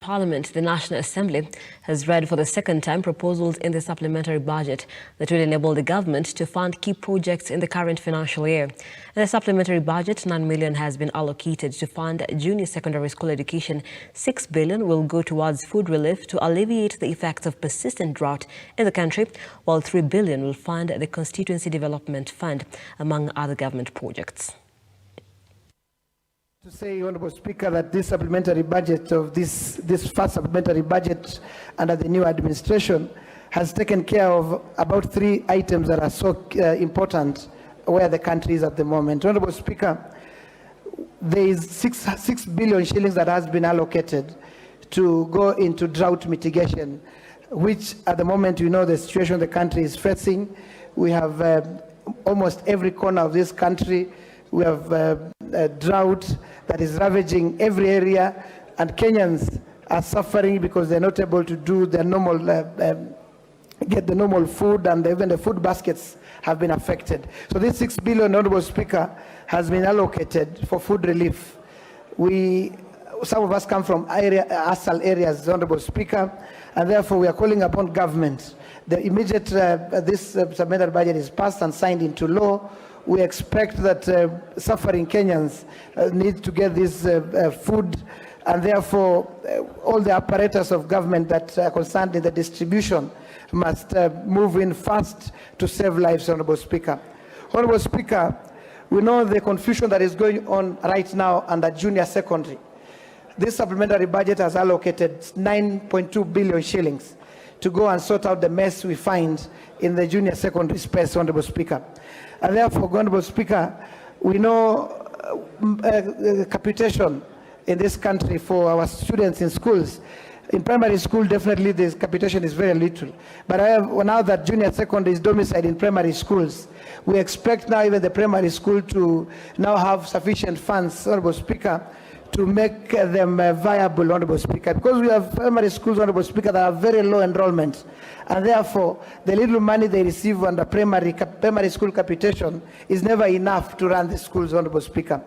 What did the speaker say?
Parliament, the National Assembly, has read for the second time proposals in the supplementary budget that will enable the government to fund key projects in the current financial year. In the supplementary budget, 9 million has been allocated to fund junior secondary school education. 6 billion will go towards food relief to alleviate the effects of persistent drought in the country, while 3 billion will fund the Constituency Development Fund, among other government projects. To say, Honourable Speaker, that this supplementary budget of this first supplementary budget under the new administration has taken care of about 3 items that are so important where the country is at the moment. Honourable Speaker, there is 6 billion shillings that has been allocated to go into drought mitigation, which at the moment you know the situation the country is facing. We have almost every corner of this country. We have a drought that is ravaging every area, and Kenyans are suffering because they're not able to do their normal, get the normal food, and even the food baskets have been affected. So this 6 billion, Honourable Speaker, has been allocated for food relief. Some of us come from ASAL areas, Honourable Speaker, and therefore we are calling upon government. The immediate this supplementary budget is passed and signed into law, we expect that suffering Kenyans need to get this food, and therefore all the apparatus of government that are concerned in the distribution must move in fast to save lives, Honourable Speaker. Honourable Speaker, we know the confusion that is going on right now under junior secondary. This supplementary budget has allocated 9.2 billion shillings to go and sort out the mess we find in the junior secondary space, Honourable Speaker. And therefore, Honourable Speaker, we know capitation in this country for our students in schools. In primary school, definitely this capitation is very little. But now that junior secondary is domiciled in primary schools, we expect now even the primary school to now have sufficient funds, Honourable Speaker, to make them viable, Honourable Speaker, because we have primary schools, Honourable Speaker, that have very low enrollment, and therefore the little money they receive under primary school capitation is never enough to run the schools, Honourable Speaker.